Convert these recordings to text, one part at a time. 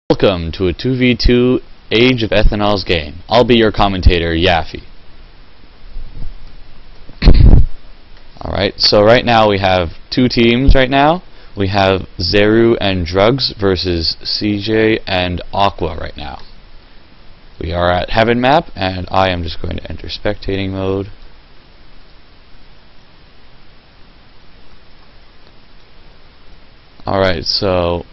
Welcome to a 2v2 Age of Ethanols game. I'll be your commentator, Yaffy. Alright, so right now we have two teams right now. We have Zeru and Drugs versus CJ and Aqua right now. We are at Heaven map, and I am just going to enter spectating mode. Alright, so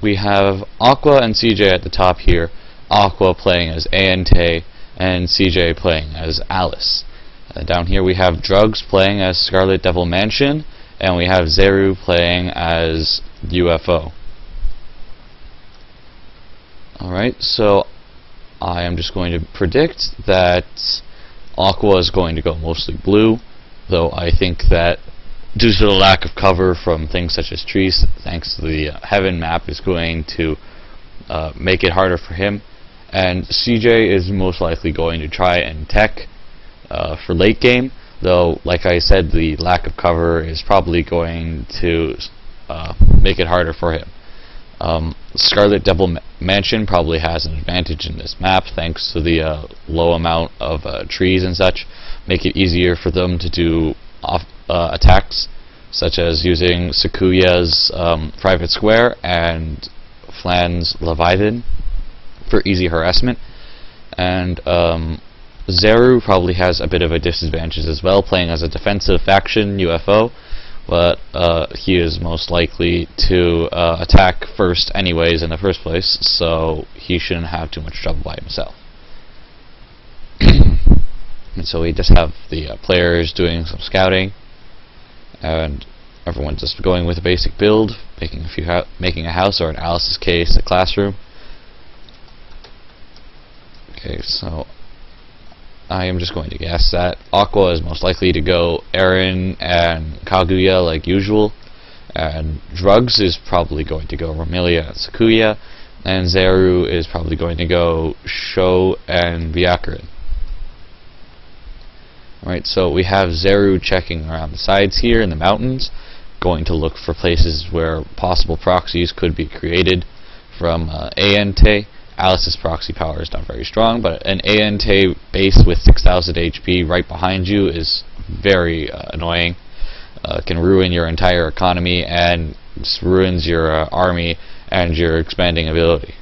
we have Aqua and CJ at the top here. Aqua playing as Eientei and CJ playing as Alice. Down here we have Drugs playing as Scarlet Devil Mansion, and we have Zeru playing as UFO. Alright, so I am just going to predict that Aqua is going to go mostly blue, though I think that due to the lack of cover from things such as trees, thanks to the Heaven map, is going to make it harder for him. And CJ is most likely going to try and tech for late game, though, like I said, the lack of cover is probably going to make it harder for him. Scarlet Devil Mansion probably has an advantage in this map, thanks to the low amount of trees and such. Make it easier for them to do attacks, such as using Sakuya's private square and Flan's Leviathan for easy harassment. And Zeru probably has a bit of a disadvantage as well, playing as a defensive faction UFO, but he is most likely to attack first anyways in the first place, so he shouldn't have too much trouble by himself. And so we just have the players doing some scouting, and everyone's just going with a basic build, making a house, or in Alice's case, a classroom. Okay, so I am just going to guess that Aqua is most likely to go Eren and Kaguya like usual, and Drugs is probably going to go Romilia and Sakuya, and Zeru is probably going to go Sho and Byakuren. Alright, so we have Zeru checking around the sides here in the mountains, going to look for places where possible proxies could be created from Eientei. Alice's proxy power is not very strong, but an Eientei base with 6,000 HP right behind you is very annoying. Can ruin your entire economy, and just ruins your army and your expanding ability.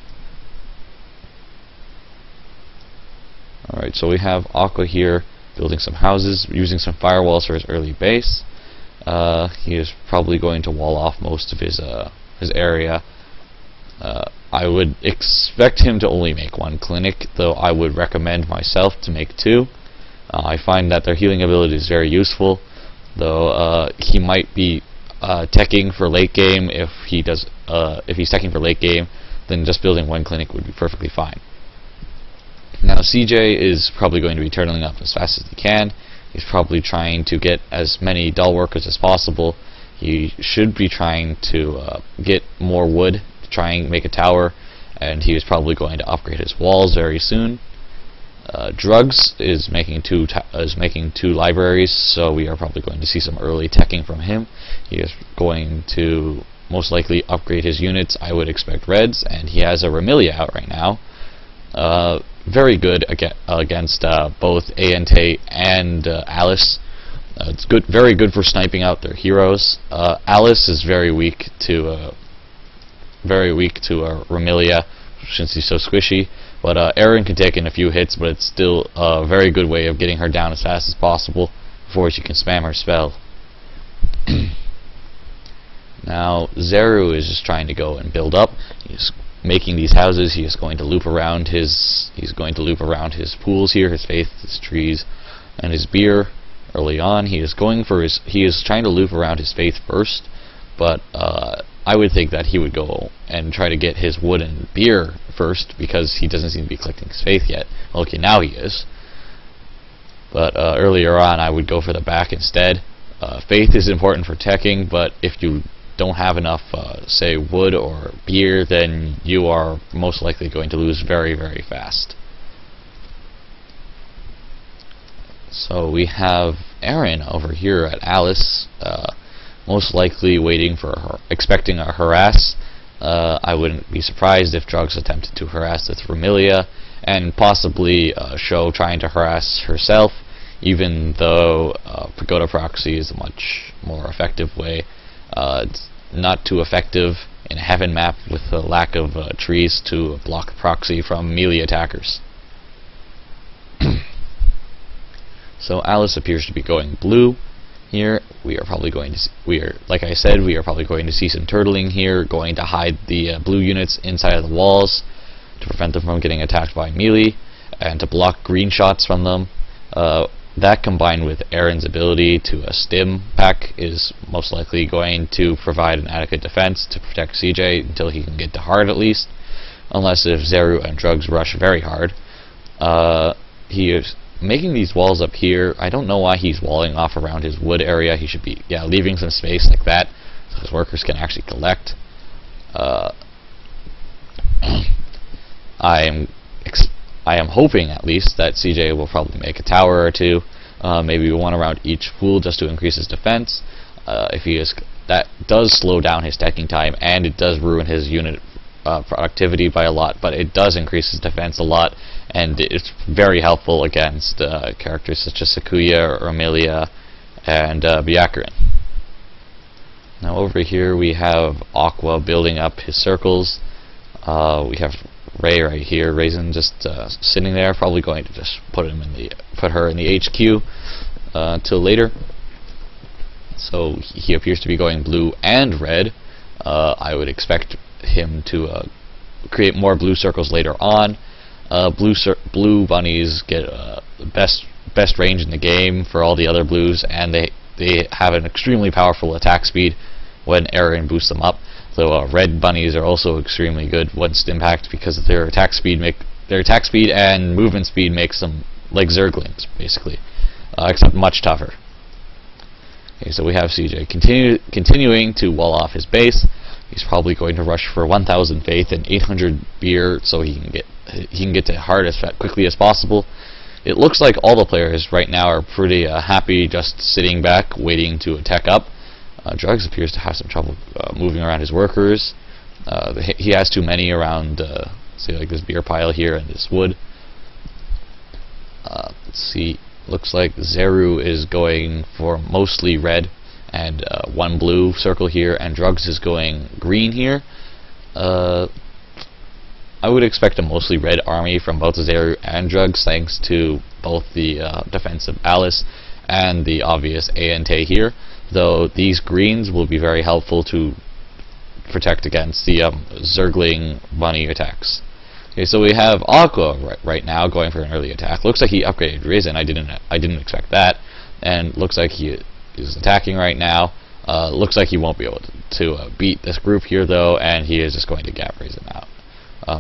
Alright, so we have Aqua here building some houses, using some firewalls for his early base. He is probably going to wall off most of his area. I would expect him to only make one clinic, though I would recommend myself to make two. I find that their healing ability is very useful, though he might be teching for late game. If he's teching for late game, then just building one clinic would be perfectly fine. Now CJ is probably going to be turtling up as fast as he can. He's probably trying to get as many dull workers as possible. He should be trying to get more wood to try and make a tower, and he is probably going to upgrade his walls very soon. Drugs is making two libraries, so we are probably going to see some early teching from him. He is going to most likely upgrade his units. I would expect reds, and he has a Romilia out right now. Very good against both Eientei and Alice. It's good, very good for sniping out their heroes. Alice is very weak to Romilia, since he's so squishy. But Eren can take in a few hits, but it's still a very good way of getting her down as fast as possible before she can spam her spell. Now Zeru is just trying to go and build up. He's making these houses. He is going to loop around his pools here, his faith, his trees, and his beer. Early on, he is trying to loop around his faith first, but I would think that he would go and try to get his wood and beer first, because he doesn't seem to be collecting his faith yet. Okay, now he is. But earlier on, I would go for the back instead. Faith is important for teching, but if you don't have enough, say, wood or beer, then you are most likely going to lose very, very fast. So we have Eren over here at Alice, most likely waiting for her, expecting a harass. I wouldn't be surprised if Drugs attempted to harass with Remilia, and possibly Show trying to harass herself, even though Pagoda Proxy is a much more effective way. It's not too effective in a Heaven map with the lack of trees to block the proxy from melee attackers. So Alice appears to be going blue here. We are probably going to like I said, we are probably going to see some turtling here, going to hide the blue units inside of the walls to prevent them from getting attacked by melee and to block green shots from them. That combined with Aaron's ability to stim pack is most likely going to provide an adequate defense to protect CJ until he can get to hard at least, unless if Zeru and Drugs rush very hard. He is making these walls up here. I don't know why he's walling off around his wood area. He should be leaving some space like that so his workers can actually collect. I am hoping at least that CJ will probably make a tower or two, maybe one around each pool just to increase his defense. If he is, that does slow down his stacking time and it does ruin his unit productivity by a lot, but it does increase his defense a lot, and it's very helpful against characters such as Sakuya or Amelia and Byakurin. Now over here we have Aqua building up his circles. We have Ray right here, Raisin just sitting there, probably going to just put her in the HQ till later. So he appears to be going blue and red. I would expect him to create more blue circles later on. Blue bunnies get best range in the game for all the other blues, and they have an extremely powerful attack speed when Aaron boosts them up. So red bunnies are also extremely good once impact because their attack speed and movement speed makes them like Zerglings basically, except much tougher. Okay, so we have CJ continuing to wall off his base. He's probably going to rush for 1,000 faith and 800 beer so he can get to hard as quickly as possible. It looks like all the players right now are pretty happy just sitting back waiting to attack up. Drugs appears to have some trouble moving around his workers. He has too many around, say like this beer pile here and this wood. Let's see, looks like Zeru is going for mostly red and one blue circle here, and Drugs is going green here. I would expect a mostly red army from both Zeru and Drugs, thanks to both the defense of Alice and the obvious Eientei here, though these greens will be very helpful to protect against the Zergling bunny attacks. Okay, so we have Aqua right now going for an early attack. Looks like he upgraded Raisin. I didn't expect that, and looks like he is attacking right now. Looks like he won't be able to beat this group here though, and he is just going to gap Raisin out.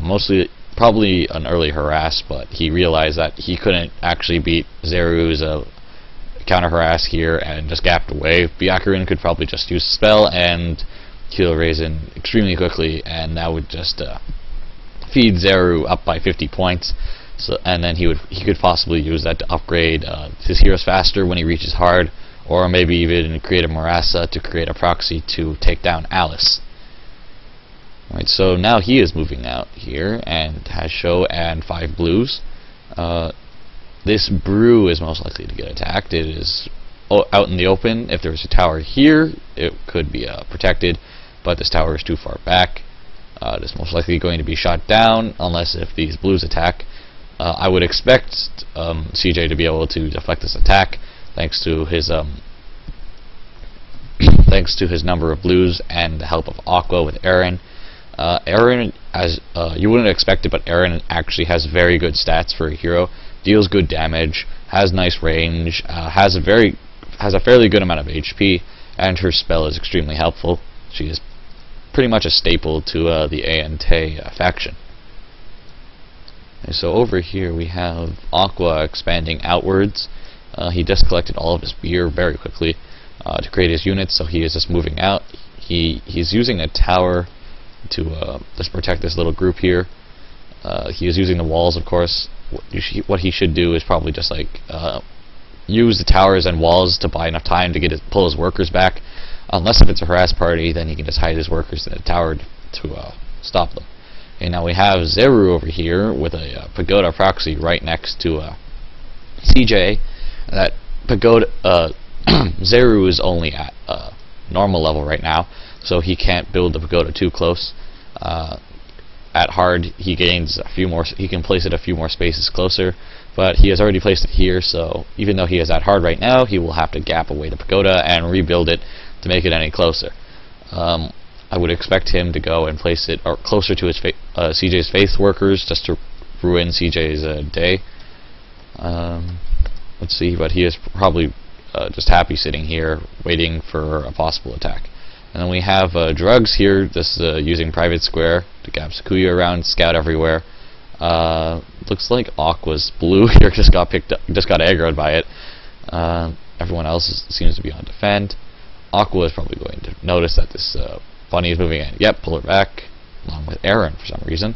Mostly probably an early harass, but he realized that he couldn't actually beat Zeru's counter harass here and just gapped away. Byakurin could probably just use a spell and kill Raisin extremely quickly, and that would just feed Zeru up by 50 points. So, and then he could possibly use that to upgrade his heroes faster when he reaches hard, or maybe even create a Marasa to create a proxy to take down Alice. Alright, so now he is moving out here and has Show and 5 blues. This brew is most likely to get attacked. It is out in the open. If there was a tower here, it could be protected, but this tower is too far back. It is most likely going to be shot down unless if these blues attack. I would expect CJ to be able to deflect this attack thanks to his number of blues and the help of Aqua with Aaron. Aaron, as you wouldn't expect it, but Aaron actually has very good stats for a hero. Deals good damage, has nice range, has a fairly good amount of HP, and her spell is extremely helpful. She is pretty much a staple to the Eientei faction. And so over here we have Aqua expanding outwards. He just collected all of his beer very quickly to create his units, so he is just moving out. He's using a tower to just protect this little group here. He is using the walls, of course. What he should do is probably just like use the towers and walls to buy enough time to pull his workers back. Unless if it's a harass party, then he can just hide his workers in a tower to stop them. Okay, now we have Zeru over here with a pagoda proxy right next to CJ. That pagoda Zeru is only at normal level right now, so he can't build the pagoda too close. At hard, he gains a few more. He can place it a few more spaces closer, but he has already placed it here. So even though he is at hard right now, he will have to gap away the pagoda and rebuild it to make it any closer. I would expect him to go and place it closer to his CJ's faith workers, just to ruin CJ's day. Let's see, but he is probably just happy sitting here, waiting for a possible attack. And then we have drugs here, just using private square to gap Sakuya around, scout everywhere. Looks like Aqua's blue here just got aggroed by it. Everyone else seems to be on defend. Aqua is probably going to notice that this bunny is moving in. Yep, pull her back, along with Aaron for some reason.